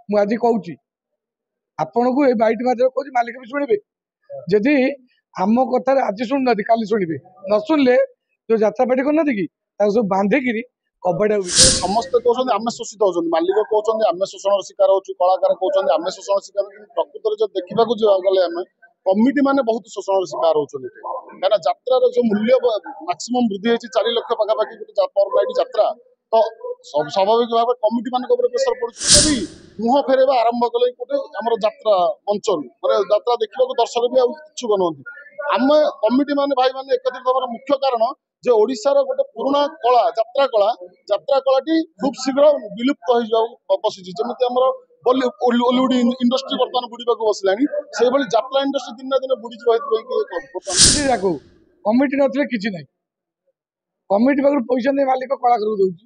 ମୁଁ ଆଜି କହୁଛି ଆପଣଙ୍କୁ ଏ ବାଇଟ୍ ମାଧ୍ୟମରେ କହୁଛି, ମାଲିକ ବି ଶୁଣିବେ। ଯଦି ଆମ କଥାରେ ଆଜି ଶୁଣୁନାହାନ୍ତି କାଲି ଶୁଣିବେ, ନ ଶୁଣିଲେ ଯୋଉ ଯାତ୍ରା ପାର୍ଟି କରୁନାହାନ୍ତି କି ତାକୁ ସବୁ ବାନ୍ଧିକିରି କବାଡି ସମସ୍ତେ କହୁଛନ୍ତି ଆମେ ଶୋଷିତ ହଉଛନ୍ତି, ମାଲିକ କହୁଛନ୍ତି ଆମେ ଶୋଷଣର ଶିକାର ହଉଛୁ, କଳାକାର କହୁଛନ୍ତି ଆମେ ଶୋଷଣ ଶିକାର। କିନ୍ତୁ ପ୍ରକୃତରେ ଯଦି ଦେଖିବାକୁ ଗଲେ ଆମେ କମିଟି ମାନେ ବହୁତ ଶୋଷଣର ଶିକାର ହଉଛନ୍ତି। କାହିଁକିନା ଯାତ୍ରାର ଯୋଉ ମୂଲ୍ୟ ମାକ୍ସିମମ୍ ବୃଦ୍ଧି ହେଇଛି 4 ଲକ୍ଷ ପାଖାପାଖି ଗୋଟେ ପର ନାଇଟ୍ ଯାତ୍ରା, ତ ସ୍ୱାଭାବିକ ଭାବେ କମିଟି ମାନଙ୍କ ଉପରେ ପ୍ରେସର ପଡୁଛି। ମୁହଁ ଫେରାଇବା ଆରମ୍ଭ କଲେ ଗୋଟେ ଆମର ଯାତ୍ରା ଅଞ୍ଚଳ ମାନେ ଯାତ୍ରା ଦେଖିବାକୁ ଦର୍ଶକ ବି ଆଉ ଇଚ୍ଛୁକ ନୁହନ୍ତି। ଆମେ କମିଟି ମାନେ ଭାଇ ମାନେ ଏକତ୍ରିତ ହେବାର ମୁଖ୍ୟ କାରଣ ଯେ ଓଡ଼ିଶାର ଗୋଟେ ପୁରୁଣା କଳା ଯାତ୍ରା କଳାଟି ଖୁବ୍ ଶୀଘ୍ର ବିଲୁପ୍ତ ହୋଇଯିବାକୁ ବସିଛି। ଯେମିତି ଆମର ଓଲିଉଡ ଇଣ୍ଡଷ୍ଟ୍ରି ବର୍ତ୍ତମାନ ବୁଡିବାକୁ ବସିଲାଣି, ସେଇଭଳି ଯାତ୍ରା ଇଣ୍ଡଷ୍ଟ୍ରି ଦିନେ ନା ଦିନେ ବୁଡିଯିବ। ଏଥିପାଇଁ କମିଟି ନଥିଲେ କିଛି ନାହିଁ। କମିଟି ପାଖରୁ ପଇସା ନେଇ ମାଲିକ କଳାକାରକୁ ଦଉଛି,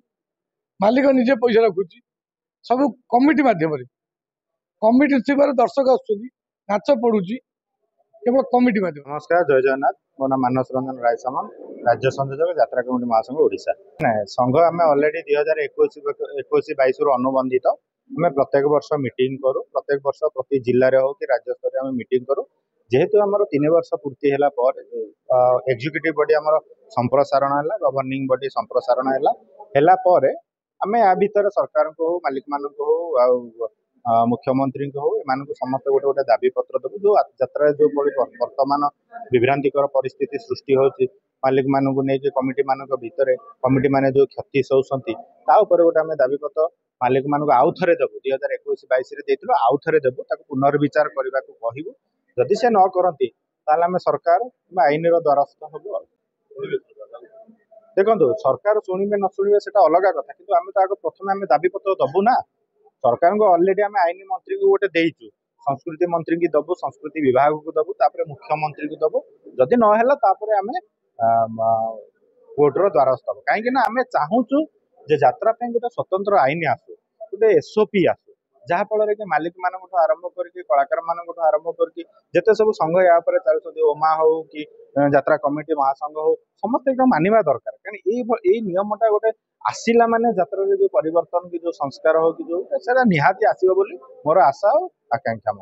ମାଲିକ ନିଜେ ପଇସା ରଖୁଛି, ସବୁ କମିଟି ମାଧ୍ୟମରେ। କମିଟି ଥିବାରୁ ଦର୍ଶକ ଆସୁଛନ୍ତି, ନାଚ ପଡୁଛି କେବଳ କମିଟି ମାଧ୍ୟମ। नमस्कार, जय जगन्नाथ। मो ना मानस रंजन राय सामल, राज्य संयोजक यात्रा कमिटी महासंघ ओडिशा। संघ आम अलरेडी 2021-22 अनुबंधित। आम प्रत्येक वर्ष मीटिंग करूँ, प्रत्येक वर्ष प्रति जिले हो कि राज्य स्तर में मीटिंग करूँ। जेहेतु आम 3 वर्ष पूर्ति है एग्जीक्यूटिव बॉडी आम संप्रसारण है, गवर्निंग बॉडी संप्रसारण है आम या भितर सरकार को हो, मालिक मान को हो, मुख्यमंत्री को हो, एम समस्त गोटे गोटे दाबी पत्र देवु। जो यात्रा जो वर्तमान विभ्रांतिकर परिस्थिति सृष्टि होती मालिक मान को लेकिन कमिटी मान भितर कमिटी मान जो क्षति सहउछंती गोटे आम दाबी पत्र मालिक मान आउ थे देवु। 2021-22 आउ थे देवु, पुनर्विचार करने को कहूँ। जदि से न करती आम सरकार आईन द्वारस्थ हबु। देखो सरकार शुणे न शुणे से अलग कथा, कि आम तो प्रथम आम दाबी पत्र दबु ना। सरकार को अलरेडी आम आईन मंत्री को गोटे देचु, संस्कृति मंत्री की दबु, संस्कृति विभाग को दबु, मुख्यमंत्री को दबु। जदि नहला आम कोर्टर द्वारस्थ हबु। कहीं आम चाहूँ यात्रा गोटे स्वतंत्र आईन आसू, गोटे एसओपी आसू, जहाँफल कि मालिक मान आरंभ करके कलाकार मान आरंभ करके जिते सब संघ या चलते ओमा हो कि यात्रा कमिटी महासंघ हो, समस्त एकदम मानवा दरकार। कहीं नियमटा गोटे आसला माने यात्रा जो परिवर्तन की जो संस्कार हो कि जो निहाती आसो बोली मोर आशा और आकांक्षा।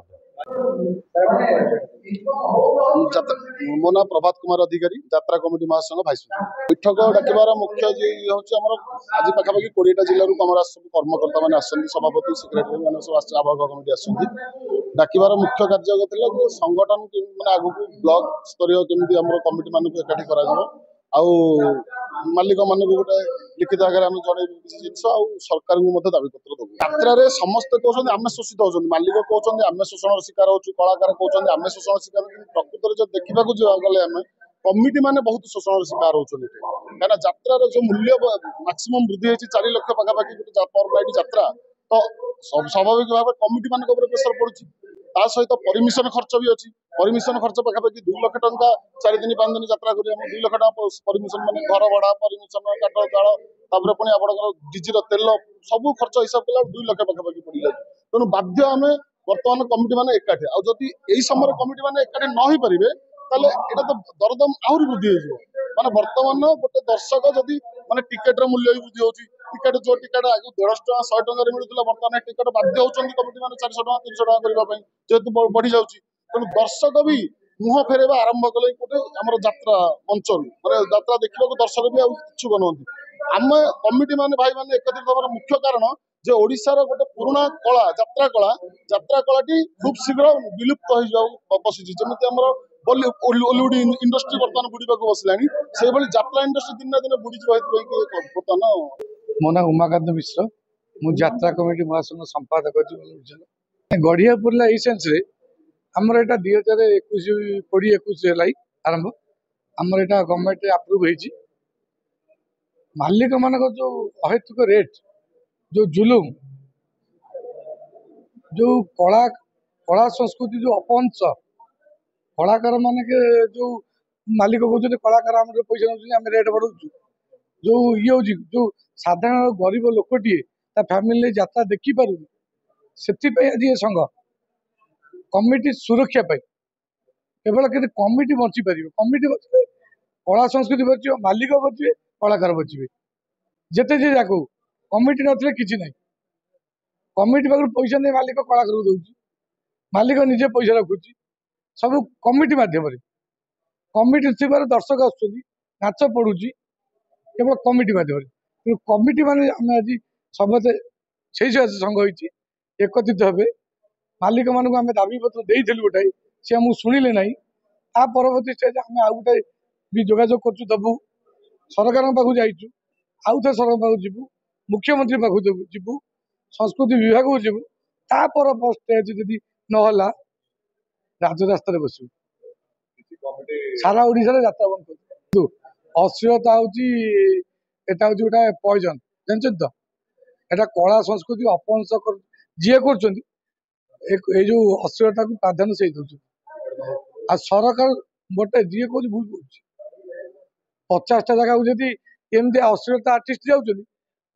मो ना प्रभात कुमार अधिकारी, यात्रा कमिटी महासंघ भाइस बैठक डाकिबार मुख्य हूँ आज पाखापाखि 20टा जिलूर आम सब कर्मकर्ता मैंने सभापति सेक्रेटरी मैंने सब आवाहक कमिटी आसुँच। डाकिबार मुख्य कार्य संगठन मैंने आगु ब्लॉक स्तर केमी आम कमिटी मान एकाठी कर मालिक मान गोटे लिखित आगे आम जन किसी जिन सरकार को दाबी पत्र देव। यात्रा समस्ते कहते आम शोषित होती, मालिक कहते आम शोषण शिकार हो, कलाकार कहते आम शोषण शिकार। प्रकृत में जो देखा गले आम कमिटी माने बहुत शोषण शिकार होती। कहीं यात्रा जो मूल्य मैक्सिमम वृद्धि है 4 लक्ष पाखापाखि गोटे पर नाइट यात्रा, तो स्वाभाविक भाव कमिटी मान प्रेसर पड़ुଛି। ता सहित परमिशन खर्च भी अच्छी, परमिशन खर्च पाखापाखि 2 लाख टंका 4 दिन 5 दिन यात्रा करें 2 लाख टका परमिशन मान घर भड़ा परमिशन काठ जाल तापर पुणी आपंकर डीजल तेल सब खर्च हिसाब कला 2 लाख पाखापाखि पड़ जाए। तेणु बाध्य आम बर्तमान कमिटी मान एकाठी आदि यही समय कमिटी मान एकाठी न हो पारे ताले एटा तो दरदम आहरी वृद्धि हो माने बर्तमान गोटे दर्शक जदि माने टिकेट मूल्य भी वृद्धि होची। टिकेट जो टिकेट आगे 150 टका 100 टकर मिलूला बर्तमान टिकेट बाध्य होती कमिटी मान 400 टका 300 टका करने जेहेतु बढ़ी जाऊँगी। तेणु दर्शक भी मुह फेराଇବା आरंभ कले गोटे आम यात्रा अंचल माने यात्रा देखा दर्शक भी इच्छुक नुहति। आम कमिटी मान भाई मैंने एकत्रित होवार मुख्य कारण जे ओडिशार गोटे पुराना कला यात्रा कलाटी खूब शीघ्र विलुप्त हो बसी। जमी आम ओलिउड इंडस्ट्री बर्तमान बुड़ाक बसलानी, से यात्रा इंडस्ट्री दिन ना दिन बुड़ीज बर्तमान। मो ना उमाकांत मिश्र, मु यात्रा कमिटी महासंघ संपादक अच्छी। गढ़िया पड़ा यही सेन्स आमर यहाँ 2021 आरंभ आमर यहाँ गवर्नमेंट अप्रूव होती। मालिक मान जो अहेतुक रेट जो जुलुम जो कला संस्कृति जो अपहंस कलाकार मान के जो मालिक कहते कलाकार आम पैसा नौ रेट बढ़ाऊ जो ये हूँ जो साधारण गरीब लोकटे फैमिली यात्रा देखिपार से आज ये संघ कमिटी सुरक्षा केवल कि कमिटी बची पार कमिटी बचे कला संस्कृति बचे मालिक बचे कलाकार बचे जिते जे जाकू कमिटी नथिले किछि नहीं। कमिटी पाखु पैसा नहीं मालिक कलाकार को दौर मालिक निजे पैसा रखुची सब कमिटी मध्यम कमिटी थी दर्शक आस पड़ुची केवल कमिटी मध्यम कमिटी मान आम आज समस्ते से संघ होती एकत्रित हे मालिक मान आम दाबी पत्र देलु गोटाए सी आमको शुणिले ना ता परवर्ती स्टेज आम आउ गोटे भी जोगाजोग कर दबू सरकार पाखु जाइचु आउ थे सरकार पाखु जीवु मुख्यमंत्री पाखु जीवु संस्कृति विभाग को जीवु तापर स्टेज जदि नहला राजरास्ता बसु सारा ओडिशा यात्रा बंद कर अश्लीलता होता हूँ गोटा पॉइजन जानते तो यहाँ कला संस्कृति अपहंस जी कर जो अश्लीलता को प्राधान्य से दौर आ सरकार गोटे जी कह भूल कर 50टा जगह जदि एमती अश्लीलता आर्टिस्ट जाऊँ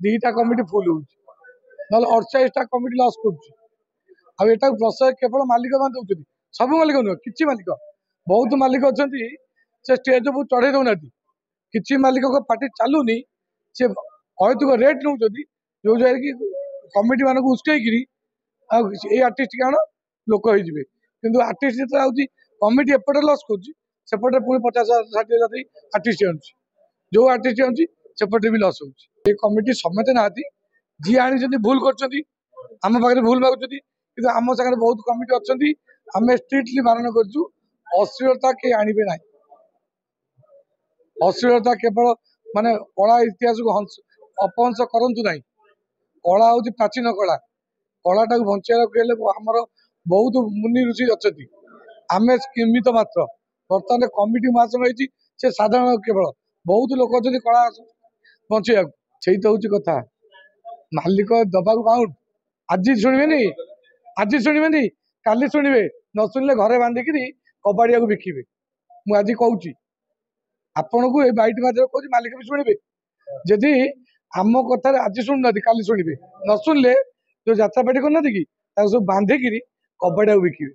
2टा कमिटी फुल हो 48टा कमिटी लस कर प्रशय केवल मालिक मान दौरान सब मालिक नुह कि मालिक बहुत मालिक अच्छा से स्टेज को चढ़े दौना कि मालिक पार्टी चलुनी सी अहैतुक रेट नौ जो जगह कि कमिटी मान को उस्कई आर्टिस्ट क्या लोक हो कि आर्टिस्ट जो कमिटी एपटे लस करपटे पुणी 50,000-60,000 आर्टिस्ट आनुची जो आर्टिस्ट आनुची सेपटे भी लस हो कमिटी समते ना जी आनी भूल कर आम पाखे भूल मागुच्च कि आम सागर बहुत कमिटी अच्छा आम स्ट्रिक्टली बारण करूँ अश्लीलता किए आणवे ना अश्लीलता केवल माने कला इतिहास को अपहंस करूँ ना कला हूँ प्राचीन कला कलाटा बचाई रखे आमर बहुत मुनि ऋषि अच्छा आम सीमित मात्र बर्तमान कमिटी महासंघ से साधारण केवल बहुत लोग अच्छा कला बचाई से तो हूँ कथा मालिक दबा बाउंड आज शुणे काली शुणे न शुणिले घरे बांधिक कबाड़िया को बिकिबे मुझे कहूँ आपण को बैठ मध्य कह मालिक भी शुणे जदि आम कथार आज शुणुना काली शुणे न शुणिले जो जात्रा पार्टी करना कि सब बांधिकी कबाड़िया को बिकिबे।